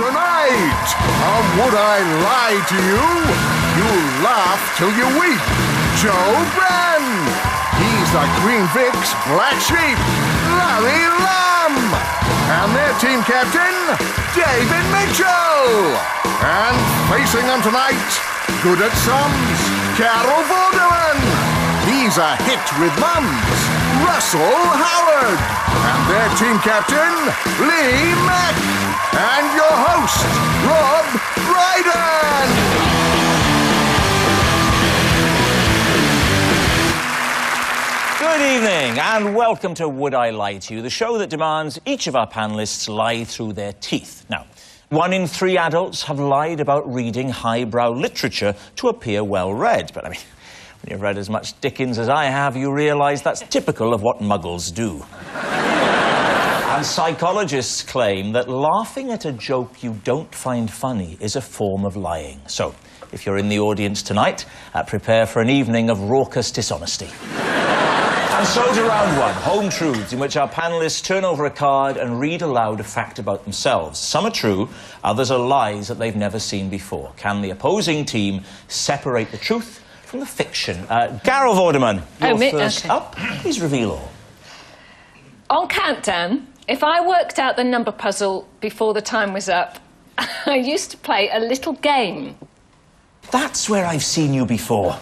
Tonight, on Would I Lie to You? You'll laugh till you weep. Joe Bran. He's the Green Vic's black sheep, Larry Lamb. And their team captain, David Mitchell. And facing them tonight, good at sums, Carol Vorderman. He's a hit with mums, Russell Howard. And their team captain, Lee Mack. And your host, Rob Brydon. Good evening and welcome to Would I Lie to You, the show that demands each of our panellists lie through their teeth. Now, 1 in 3 adults have lied about reading highbrow literature to appear well-read. But, I mean, when you've read as much Dickens as I have, you realise that's typical of what muggles do. And psychologists claim that laughing at a joke you don't find funny is a form of lying. So, if you're in the audience tonight, prepare for an evening of raucous dishonesty. And so to round one, Home Truths, in which our panellists turn over a card and read aloud a fact about themselves. Some are true, others are lies that they've never seen before. Can the opposing team separate the truth from the fiction? Carol Vorderman, you're first up. Please reveal all. On countdown, if I worked out the number puzzle before the time was up, I used to play a little game. That's where I've seen you before.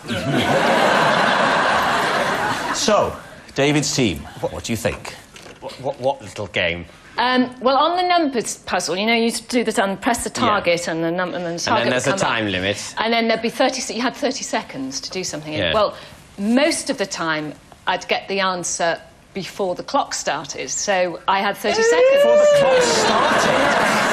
So, David's team, what do you think? What little game? Well, on the numbers puzzle, you know, you used to do this and press the target and the number and then the target. And then there's a time up. limit. And then there'd be 30. You had 30 seconds to do something. Yeah. Well, most of the time, I'd get the answer before the clock started. So I had 30 seconds. Before the clock started?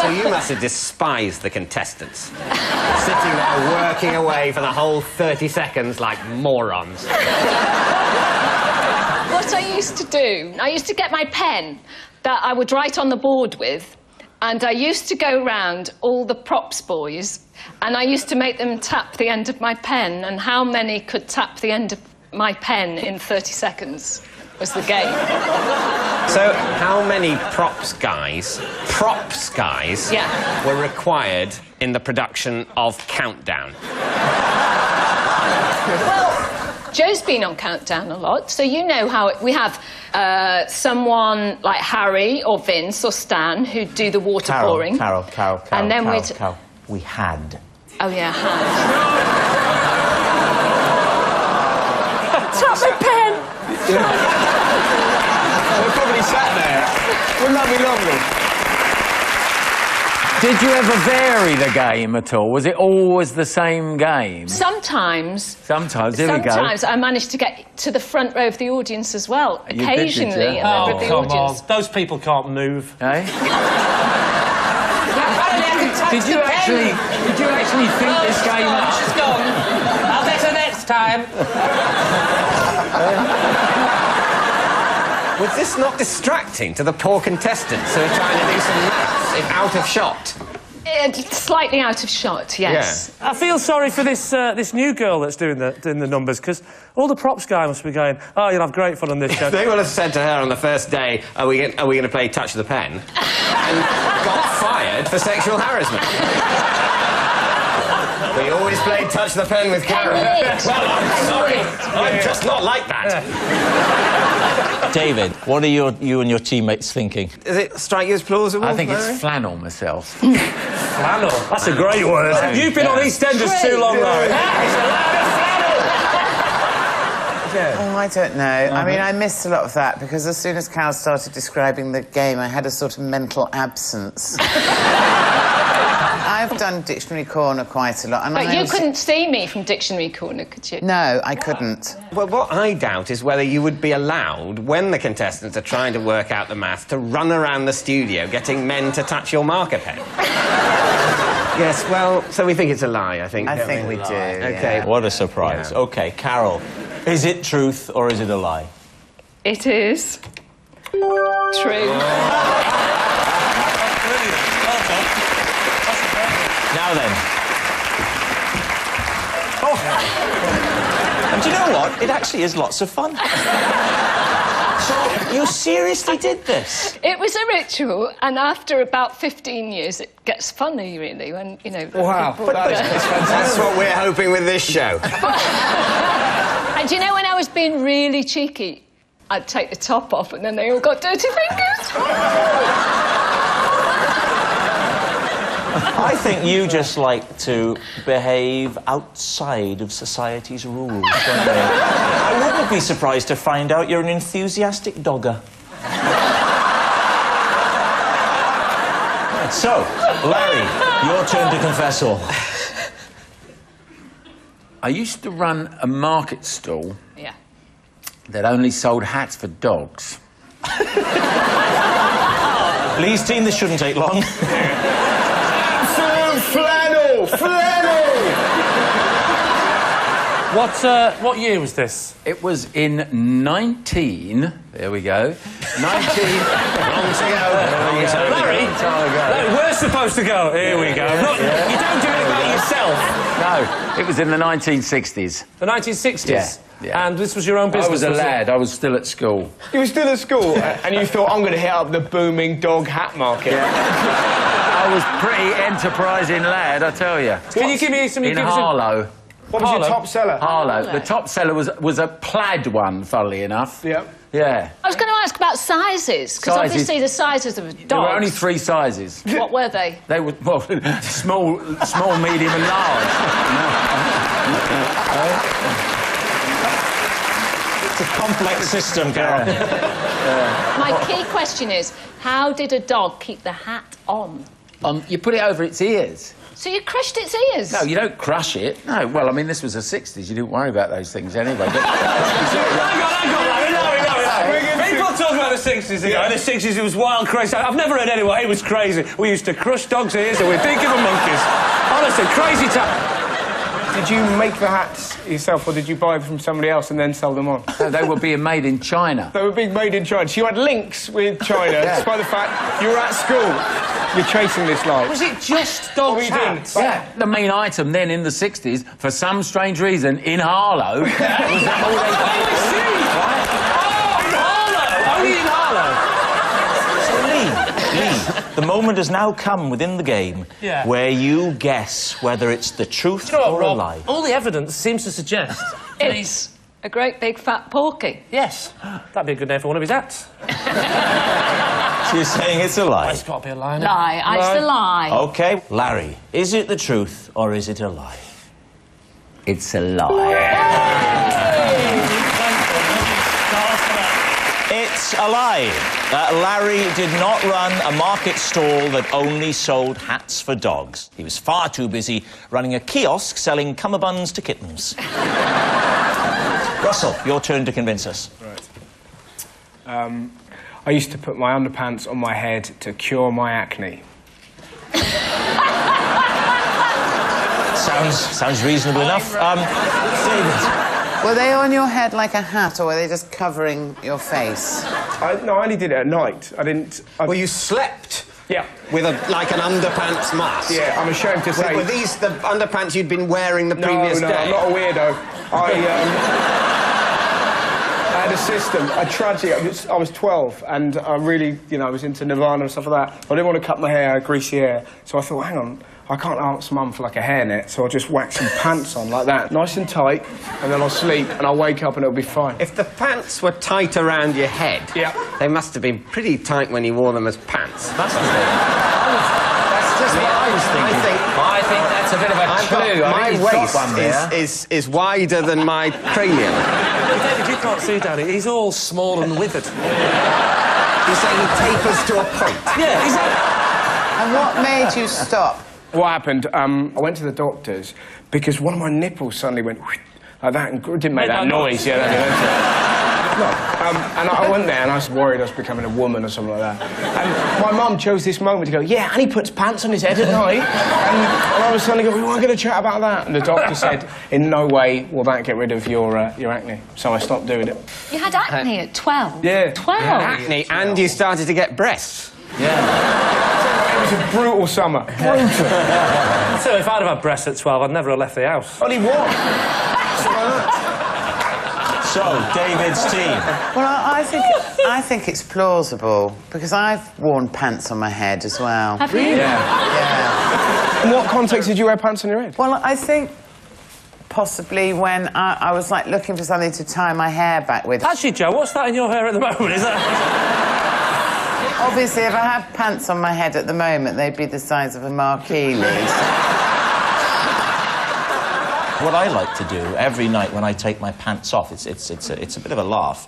So you must have despised the contestants. Sitting there working away for the whole 30 seconds like morons. What I used to do, I used to get my pen that I would write on the board with, and I used to go round all the props boys, and I used to make them tap the end of my pen, and how many could tap the end of my pen in 30 seconds was the game. So how many props guys Yeah. were required in the production of Countdown? Well, Joe's been on Countdown a lot, so you know how we have someone like Harry or Vince or Stan who do the water pouring. Carol. And then we had. Oh, yeah, tap my pen! We're probably sat there. Wouldn't that be lovely? Did you ever vary the game at all? Was it always the same game? Sometimes. Sometimes, here we go. Sometimes I managed to get to the front row of the audience as well. Occasionally, a member of the audience. Those people can't move. Eh? Did you actually think this game out? She's gone. I'll get her next time. Was this not distracting to the poor contestants who are trying to do some maths if out of shot? Slightly out of shot, yes. Yeah. I feel sorry for this new girl that's doing the numbers, because all the props guy must be going, oh, you'll have great fun on this show. They would have said to her on the first day, are we going to play Touch the Pen? And got fired for sexual harassment. We always played Touch the Pen with Carol. Well, I'm sorry. I'm just not like that. David, what are you and your teammates thinking? Does it strike you as plausible? I think it's flannel myself. Flannel. That's a great word. You've been on EastEnders too long, Larry. Oh, I don't know. I mean, I missed a lot of that because as soon as Carol started describing the game, I had a sort of mental absence. I've done Dictionary Corner quite a lot. And But you couldn't see me from Dictionary Corner, could you? No, I couldn't. Well, what I doubt is whether you would be allowed, when the contestants are trying to work out the maths, to run around the studio getting men to touch your marker pen. Yes, well, so we think it's a lie, I think. I think we do. Okay. Yeah. What a surprise. Yeah. OK, Carol, is it truth or is it a lie? It is true. Now then. Oh. And do you know what? It actually is lots of fun. So, You seriously did this? It was a ritual, and after about 15 years, it gets funny, really, when, you know... Wow, people- that's what we're hoping with this show. And do you know, when I was being really cheeky, I'd take the top off, and then they all got dirty fingers. I think you just like to behave outside of society's rules, don't you? I wouldn't be surprised to find out you're an enthusiastic dogger. So, Larry, your turn to confess all. I used to run a market stall Yeah. that only sold hats for dogs. Please, team, this shouldn't take long. Flannel! Flannel! What year was this? It was in There we go. 19... Larry, we're supposed to go. Here we go. Look, you don't do it about yourself. No, it was in the 1960s. The 1960s? Yeah. And this was your own business? I was a was it? lad. I was still at school. You were still at school, and you thought, I'm going to hit up the booming dog hat market. I was pretty enterprising lad, I tell you. Can you give me some... In Harlow. What was your top seller? Harlow. The top seller was a plaid one, funnily enough. Yeah. Yeah. I was going to ask about sizes, because Sizes. obviously the sizes of dogs... There were only 3 sizes. What were they? They were, well, small, medium and large. It's a complex system, Carol. My key question is, how did a dog keep the hat on? You put it over its ears. So you crushed its ears? No, you don't crush it. No, well, I mean, this was the 60s. You didn't worry about those things anyway. But... People talk about the 60s ago. In the 60s, it was wild, crazy. I've never heard anyone. It was crazy. We used to crush dogs' ears and we'd think of them monkeys. Honestly, crazy time. Did you make the hats yourself, or did you buy them from somebody else and then sell them on? No, they were being made in China. They were being made in China. So you had links with China, despite the fact you were at school. You're chasing this life. Was it just What dogs' were you doing? hats? Yeah, the main item then in the 60s, for some strange reason, in Harlow, was that all they... Only in Harlow. So, Lee, the moment has now come within the game where you guess whether it's the truth You know what, or a Rob? lie. All the evidence seems to suggest... It's a great big fat porky. Yes. That'd be a good name for one of his hats. So you're saying it's a lie? It's got to be a lie. innit? Lie. It's the lie. OK, Larry, is it the truth or is it a lie? It's a lie. It's a lie. Larry did not run a market stall that only sold hats for dogs. He was far too busy running a kiosk selling cummerbunds to kittens. Russell, your turn to convince us. Right. I used to put my underpants on my head to cure my acne. Sounds reasonable enough. David. Were they on your head like a hat, or were they just covering your face? No, I only did it at night. I didn't... Well, you slept Yeah. with like an underpants mask. Yeah, I'm ashamed to say... Were these the underpants you'd been wearing the previous no, day? I'm not a weirdo. I had a system, a tragic... I was 12, and I really, you know, I was into Nirvana and stuff like that. I didn't want to cut my hair, greasy hair, so I thought, hang on, I can't ask Mum for, like, a hairnet, so I'll just whack some pants on like that, nice and tight, and then I'll sleep, and I'll wake up and it'll be fine. If the pants were tight around your head, they must have been pretty tight when you wore them as pants. Must have been. That's just what I was thinking. I think that's a bit of a clue. My waist is wider than my cranium. David, you can't see Daddy. He's all small and withered. You're saying he tapers to a point? Yeah, exactly. And what made you stop? What happened, I went to the doctors because one of my nipples suddenly went like that and didn't make that noise. Yeah, and I went there and I was worried I was becoming a woman or something like that. And my mum chose this moment to go, yeah, and he puts pants on his head at night. And I was suddenly going, we weren't going to chat about that. And the doctor said, in no way will that get rid of your acne. So I stopped doing it. You had acne at 12? Yeah. 12? Acne, and you started to get breasts. Yeah. It was a brutal summer. Brutal. So if I'd have had breasts at 12, I'd never have left the house. Only what? So, David's team. Well, I think it's plausible, because I've worn pants on my head as well. Have you? Yeah. In what context did you wear pants on your head? Well, I think possibly when I was, like, looking for something to tie my hair back with. Actually, Joe, what's that in your hair at the moment? Is that... Obviously, if I had pants on my head at the moment, they'd be the size of a marquee list. What I like to do every night when I take my pants off, it's a bit of a laugh.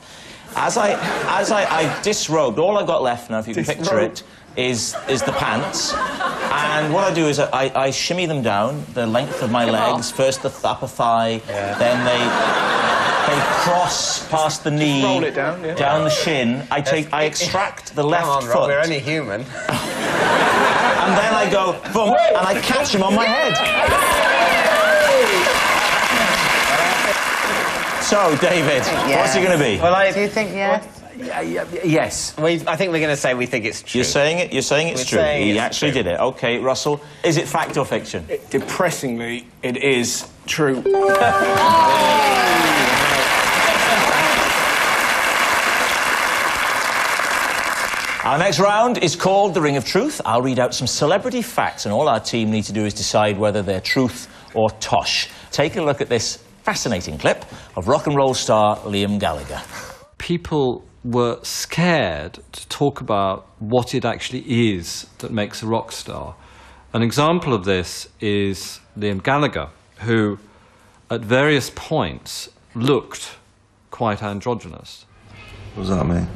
As I disrobed, all I've got left now, if you can picture it, is the pants. And what I do is I shimmy them down the length of my legs. First the upper thigh, then they cross past the knee, roll it down, down the shin. I extract the left foot. Rob, we're only human. And then I go, boom, and I catch them on my head. So, David, what's it going to be? Well, Do you think yes? Yes. I think we're going to say we think it's true. You're saying it? You're saying it's true? He actually did it. OK, Russell, is it fact or fiction? Depressingly, it is true. Our next round is called The Ring of Truth. I'll read out some celebrity facts, and all our team need to do is decide whether they're truth or tosh. Take a look at this fascinating clip of rock and roll star Liam Gallagher. People were scared to talk about what it actually is that makes a rock star. An example of this is Liam Gallagher, who at various points looked quite androgynous. What does that mean?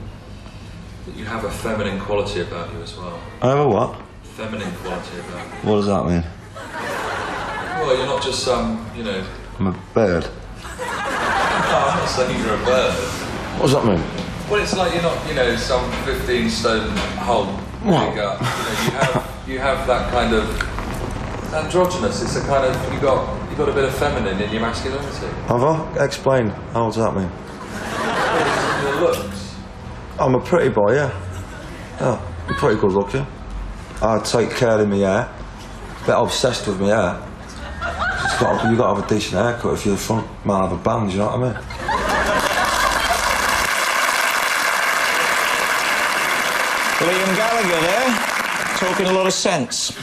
That you have a feminine quality about you as well. I have a what? Feminine quality about you. What does that mean? Well, you're not just some, you know... I'm a bird. No, I'm not saying you're a bird. What does that mean? Well, it's like you're not, you know, some 15-stone Hulk figure. You have that kind of androgynous. It's a kind of you've got a bit of feminine in your masculinity. Have I? Explain. How does that mean? Your looks. I'm a pretty boy, yeah. Yeah, I'm pretty good looking. I take care of my hair. Bit obsessed with my hair. You've got to have a decent haircut if you're the front man of a band, you know what I mean? Liam Gallagher there, talking a lot of sense. He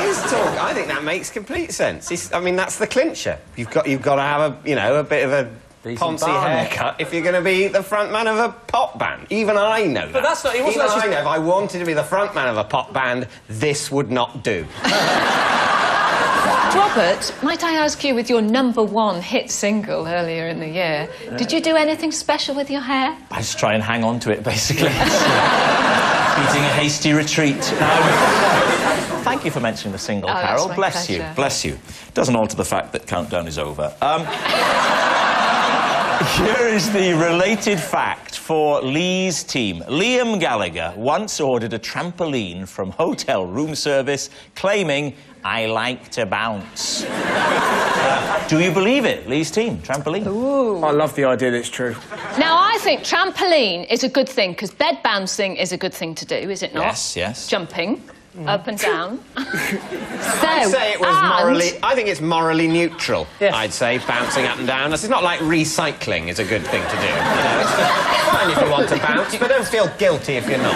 is talking. I think that makes complete sense. I mean, that's the clincher. You've got to have a bit of a poncy haircut if you're going to be the front man of a pop band. Even I know that. But that's not... It wasn't Even I know if I wanted to be the front man of a pop band, this would not do. Robert, might I ask you, with your #1 hit single earlier in the year, did you do anything special with your hair? I just try and hang on to it, basically. Beating a hasty retreat. Thank you for mentioning the single, Carol. Bless you, bless you. Doesn't alter the fact that Countdown is over. Here is the related fact for Lee's team. Liam Gallagher once ordered a trampoline from hotel room service, claiming, "I like to bounce." Do you believe it, Lee's team? Trampoline? Ooh. I love the idea that it's true. Now, I think trampoline is a good thing, because bed bouncing is a good thing to do, is it not? Yes, yes. Jumping up and down. I'd say it was morally... I think it's morally neutral, I'd say, bouncing up and down. It's not like recycling is a good thing to do. You know, it's fine if you want to bounce, but don't feel guilty if you're not.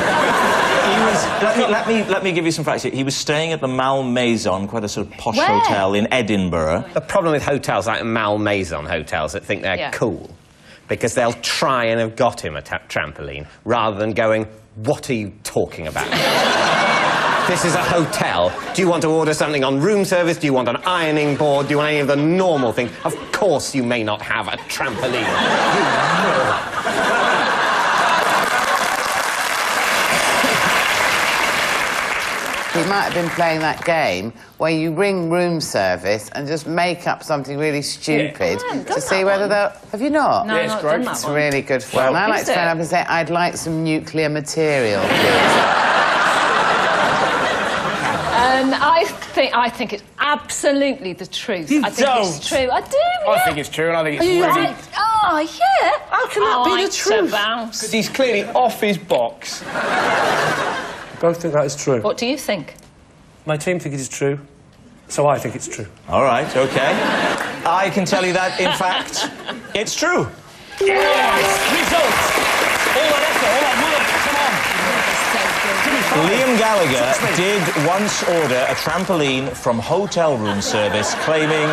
Let me give you some facts here. He was staying at the Malmaison, quite a sort of posh hotel in Edinburgh. The problem with hotels like Malmaison hotels that think they're cool, because they'll try and have got him a trampoline, rather than going, "What are you talking about?" This is a hotel. Do you want to order something on room service? Do you want an ironing board? Do you want any of the normal things? Of course you may not have a trampoline. He might have been playing that game where you ring room service and just make up something really stupid to see whether they'll... Have you not? No, it's great. It's really good fun. I like to phone up and say, "I'd like some nuclear material, please." I think it's absolutely the truth. You I think don't. it's true. I do, I think it's true, and I think it's really... Oh, yeah. How can that be the truth? Because he's clearly off his box. Both think that is true. What do you think? My team think it is true. So I think it's true. All right, OK. I can tell you that, in fact, it's true. Yes! Results! All that effort, all that work, come on! Liam Gallagher did once order a trampoline from hotel room service, claiming,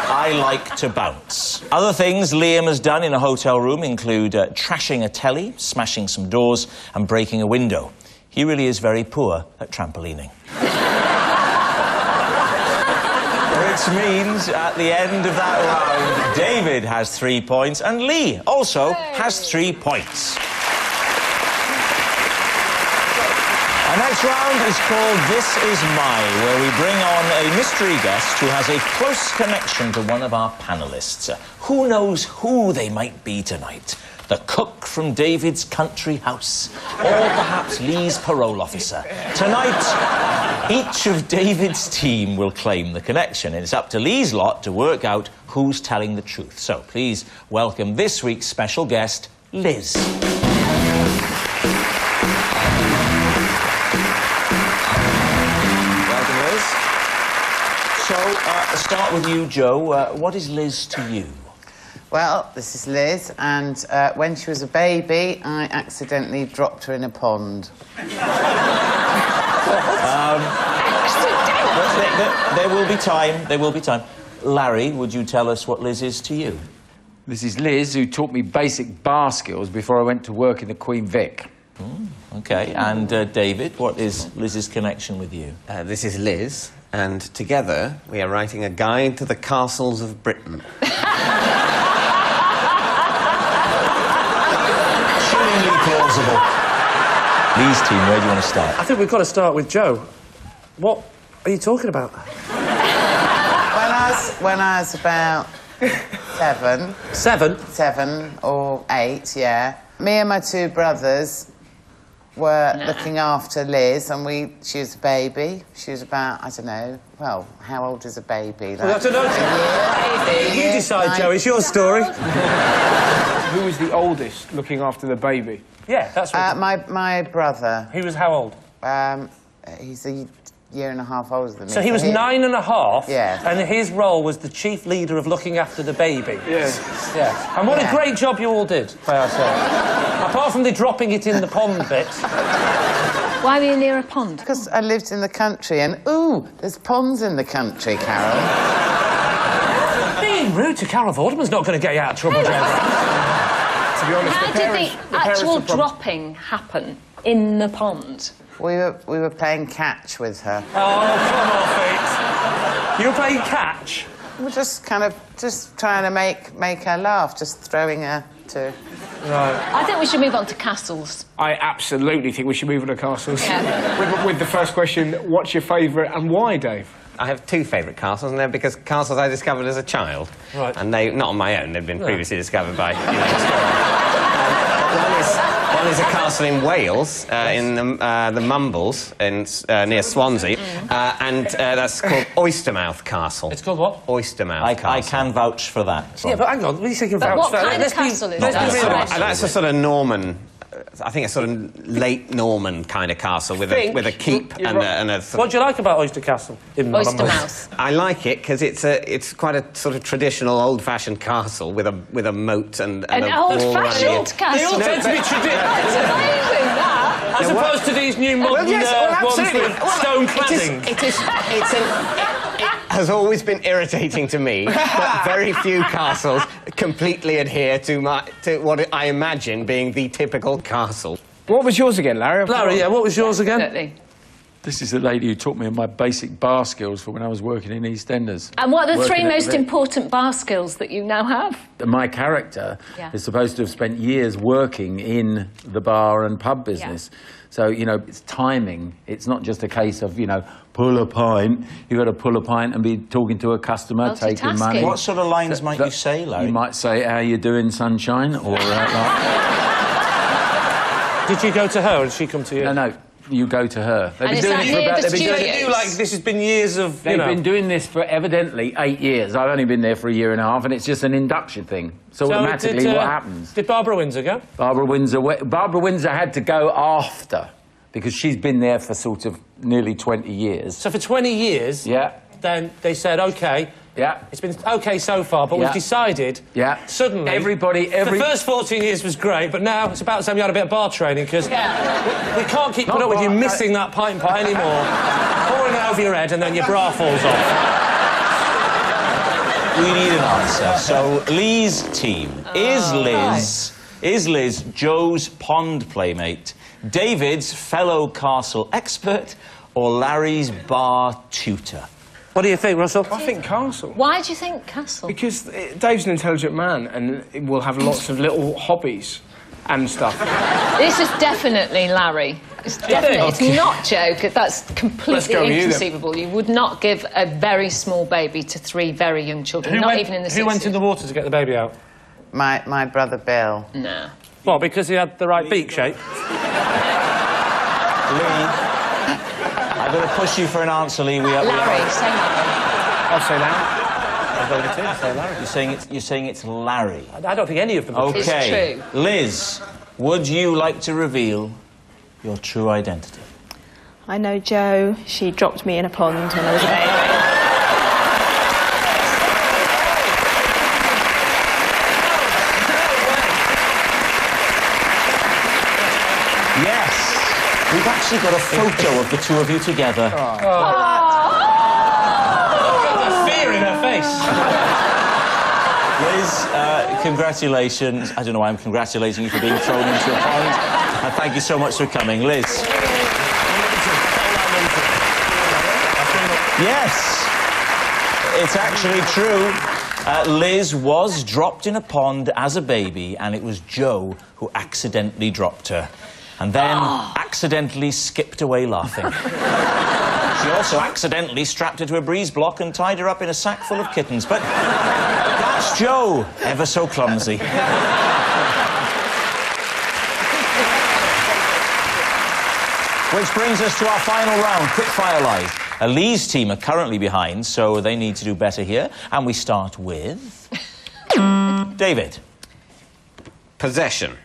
"I like to bounce." Other things Liam has done in a hotel room include trashing a telly, smashing some doors, and breaking a window. He really is very poor at trampolining. Which means, at the end of that round, David has 3 points, and Lee also has 3 points. Our next round is called This Is My, where we bring on a mystery guest who has a close connection to one of our panellists. Who knows who they might be tonight? The cook from David's country house, or perhaps Lee's parole officer. Tonight, each of David's team will claim the connection, and it's up to Lee's lot to work out who's telling the truth. So please welcome this week's special guest, Liz. So, start with you, Joe. What is Liz to you? Well, this is Liz, and when she was a baby, I accidentally dropped her in a pond. There will be time. There will be time. Larry, would you tell us what Liz is to you? This is Liz, who taught me basic bar skills before I went to work in the Queen Vic. OK, and David, what is Liz's connection with you? This is Liz, and together we are writing a guide to the castles of Britain. Chillingly plausible. Lee's team, where do you want to start? I think we've got to start with Joe. What are you talking about? When I was about 7. 7? 7 or 8, yeah. Me and my 2 brothers were looking after Liz, and she was a baby. She was about, I don't know, well, how old is a baby? Well, I don't know. You decide, Joe. It's your story. Who was the oldest looking after the baby? Yeah, that's right. My brother. He was how old? He's a year and a half older than me. So he was 9 and a half, yeah. And his role was the chief leader of looking after the baby. Yeah. Yeah. And what a great job you all did, may I say. Apart from the dropping it in the pond bit. Why were you near a pond? Because I lived in the country, and, ooh, there's ponds in the country, Carol. Being rude to Carol Vorderman's not going to get you out of trouble, Joe. To be honest, How did the actual dropping happen in the pond? We were playing catch with her. Oh, come off it. You were playing catch? We're just kind of trying to make her laugh, just throwing her to... Right. I think we should move on to castles. I absolutely think we should move on to castles. Yeah. With the first question, what's your favourite and why, Dave? I have 2 favourite castles, and they're because castles I discovered as a child. Right. And they, not on my own, they've been previously discovered by, One is a castle in Wales, in the Mumbles, near Swansea, and that's called Oystermouth Castle. It's called what? Oystermouth Castle. I can vouch for that. Yeah, but hang on, what are you thinking about? What kind of castle is that? That's a sort of Norman... I think a sort of late Norman kind of castle with a keep and a... What do you like about Oyster Castle? Oystermouth. I like it because it's quite a sort of traditional, old-fashioned castle with a moat and An a wall around old-fashioned it. castle. They all tend to be traditional. It's amazing, that. As opposed to these new modern ones with stone cladding. It has always been irritating to me that very few castles completely adhere to what I imagine being the typical castle. What was yours again, Larry? Larry, yeah, what was yours again? Definitely. This is the lady who taught me my basic bar skills for when I was working in EastEnders. And what are the Working 3 at most the Vic. important bar skills that you now have? My character is supposed to have spent years working in the bar and pub business. So, you know, it's timing. It's not just a case of, you know, pull a pint. You've got to pull a pint and be talking to a customer, taking money. What sort of lines might you say, Larry? You might say, how you doing, sunshine? Or Did you go to her or did she come to you? No, you go to her. And is that near the studios? Like, this has been years of, They've been doing this for evidently 8 years. I've only been there for a year and a half, and it's just an induction thing. So automatically, what happens? Did Barbara Windsor go? Barbara Windsor had to go after, because she's been there for sort of nearly 20 years. So for 20 years... Yeah. then they said, OK, it's been OK so far, but we've decided, suddenly... The first 14 years was great, but now it's about time you had a bit of bar training, because we can't keep putting up with you missing that pint pot anymore, pouring it over your head, and then your bra falls off. We need an answer. So, Lee's team. Is Liz Joe's pond playmate, David's fellow castle expert, or Larry's bar tutor? What do you think, Russell? I think castle. Why do you think castle? Because Dave's an intelligent man and will have lots of little hobbies and stuff. This is definitely Larry. It's definitely. It's not Joe. That's completely inconceivable. You would not give a very small baby to 3 very young children, even in the 60s. Who went in the water to get the baby out? My brother Bill. No. What, because he had the right beak shape? Lee, I'm going to push you for an answer, Lee. Larry, say Larry. I'll say Larry. I'll go with it too. I'll say Larry. You're saying it's Larry. I don't think any of them are. OK. It's true. Liz, would you like to reveal your true identity? I know Jo. She dropped me in a pond when I was a baby. Yes. We've actually got a photo of the two of you together. Look at the fear in her face. Liz, congratulations. I don't know why I'm congratulating you for being thrown into a pond. And thank you so much for coming, Liz. Yes, it's actually true. Liz was dropped in a pond as a baby, and it was Joe who accidentally dropped her, and then accidentally skipped away laughing. She also accidentally strapped her to a breeze block and tied her up in a sack full of kittens, but that's Joe, ever so clumsy. Which brings us to our final round, Quickfire Live. Lee's team are currently behind, so they need to do better here. And we start with... David. Possession.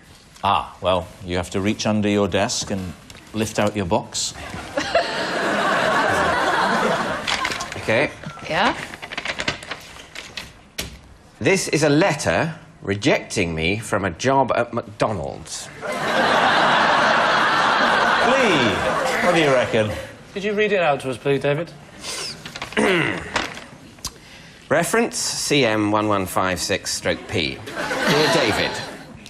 Ah, well, you have to reach under your desk and lift out your box. OK. Yeah? This is a letter rejecting me from a job at McDonald's. Lee, what do you reckon? Could you read it out to us, please, David? Reference CM1156/P. Dear David,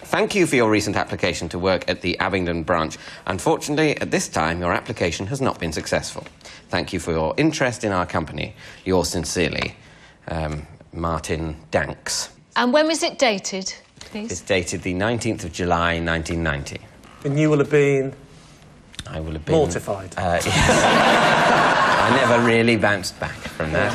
thank you for your recent application to work at the Abingdon branch. Unfortunately, at this time, your application has not been successful. Thank you for your interest in our company. Yours sincerely, Martin Danks. And when was it dated, please? It's dated the 19th of July, 1990. And you will have been... I will have been... mortified. Yes. I never really bounced back from that.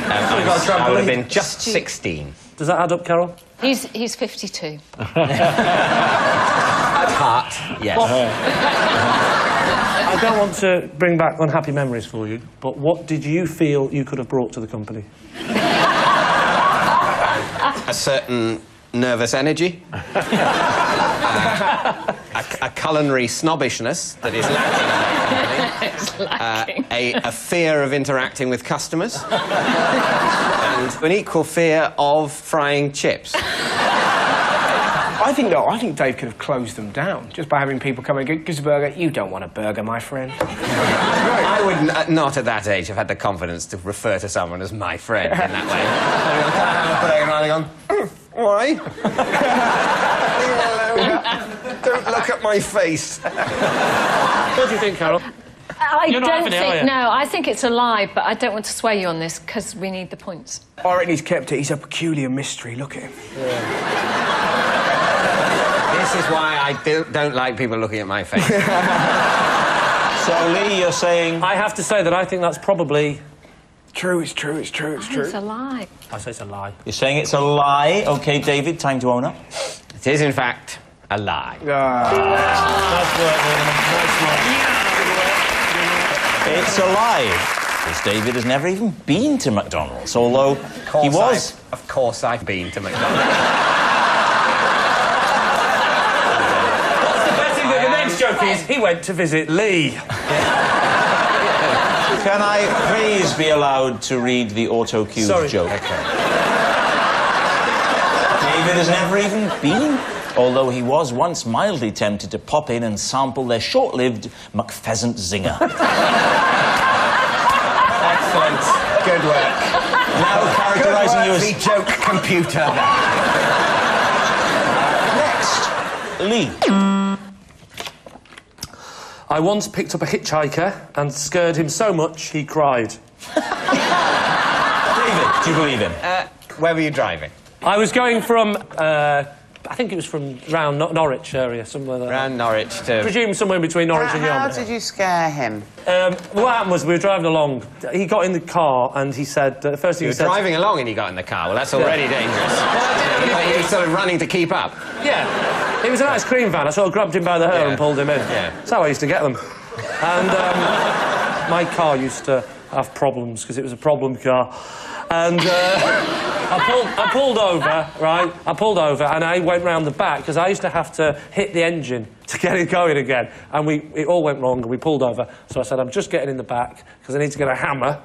I would have been just 16. Does that add up, Carol? He's 52. At heart, yes. I don't want to bring back unhappy memories for you, but what did you feel you could have brought to the company? A certain nervous energy. A culinary snobbishness that is lacking in that company. A fear of interacting with customers. And an equal fear of frying chips. I think Dave could have closed them down just by having people come and go, "Gives a burger." You don't want a burger, my friend. I would not at that age have had the confidence to refer to someone as my friend in that way. Why? Don't look at my face. What do you think, Carol? I think it's a lie, but I don't want to sway you on this because we need the points. I reckon he's kept it. He's a peculiar mystery. Look at him. This is why I don't like people looking at my face. So, Lee, you're saying... I have to say that I think that's probably... True, it's true, it's true, it's true. It's a lie. I say it's a lie. You're saying it's a lie. OK, David, time to own up. It is, in fact, a lie. Nice work, Vorderman. It's a lie. Because David has never even been to McDonald's, although he was... Of course I've been to McDonald's. What's the betting that the next joke is he went to visit Lee? Can I please be allowed to read the auto-cued joke? Okay. David has never even been, although he was once mildly tempted to pop in and sample their short-lived McPheasant zinger. Excellent. Good work. Now characterising you as... the joke computer. Next, Lee. I once picked up a hitchhiker and scared him so much he cried. David, do you believe him? Where were you driving? I was going from, I think it was from round Norwich area, somewhere there. Round Norwich to... I presume somewhere between Norwich and Yarmouth. How did you scare him? What happened was we were driving along. He got in the car and he said... the first thing he said... You were driving along and he got in the car. Well, that's already dangerous. He was sort of running to keep up. Yeah. It was an ice cream van. I sort of grabbed him by the hair and pulled him in. Yeah. That's how I used to get them. And my car used to have problems because it was a problem car. And I pulled over, right? I pulled over and I went round the back because I used to have to hit the engine to get it going again. And it all went wrong and we pulled over. So I said, I'm just getting in the back because I need to get a hammer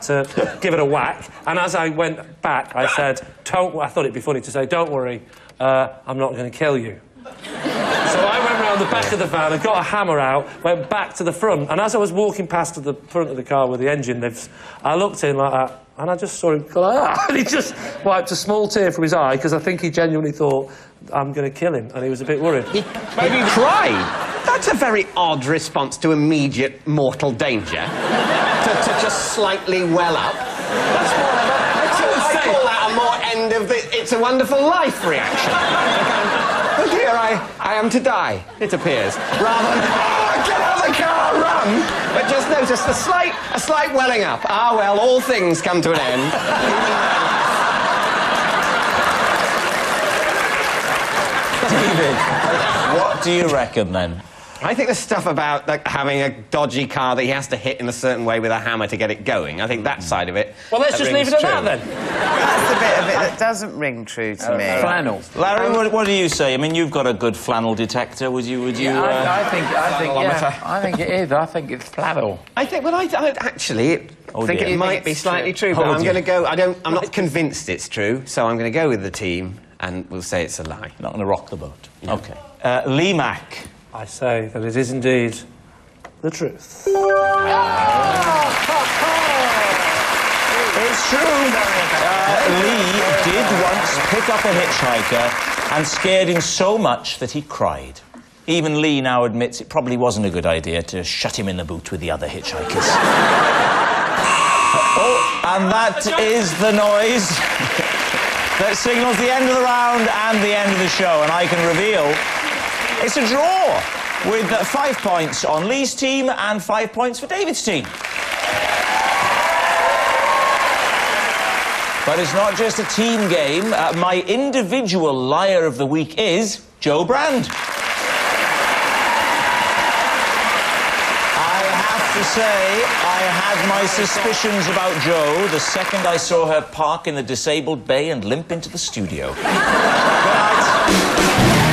to give it a whack. And as I went back, I said, I thought it'd be funny to say, don't worry, I'm not going to kill you. So I went round the back of the van and got a hammer out, went back to the front, and as I was walking past to the front of the car where the engine lives, I looked in like that, and I just saw him go like that, and he just wiped a small tear from his eye, because I think he genuinely thought, I'm going to kill him, and he was a bit worried. Maybe he cried? That's a very odd response to immediate mortal danger. to just slightly well up. That's more of a... I call that a more end of the It's a Wonderful Life reaction. Oh dear, I am to die, it appears. Rather than, get out of the car, run! But just notice a slight welling up. Ah, well, all things come to an end. David, what do you reckon, then? I think the stuff about having a dodgy car that he has to hit in a certain way with a hammer to get it going, I think that side of it... Well, let's just leave it at that, then. That's the bit of it that doesn't ring true to me. Flannel. Larry, what do you say? I mean, you've got a good flannel detector. Would you? I think it is. I think it's flannel. I think it might be slightly true, but I'm going to go... I'm not convinced it's true, so I'm going to go with the team, and we'll say it's a lie. Not going to rock the boat. No. OK. Lee Mack. I say that it is indeed the truth. It's true. Lee did once pick up a hitchhiker and scared him so much that he cried. Even Lee now admits it probably wasn't a good idea to shut him in the boot with the other hitchhikers. And that is the noise that signals the end of the round and the end of the show. And I can reveal it's a draw with 5 points on Lee's team and 5 points for David's team. But it's not just a team game. My individual liar of the week is Joe Brand. I have to say, I had my suspicions about Jo the second I saw her park in the disabled bay and limp into the studio. Good night.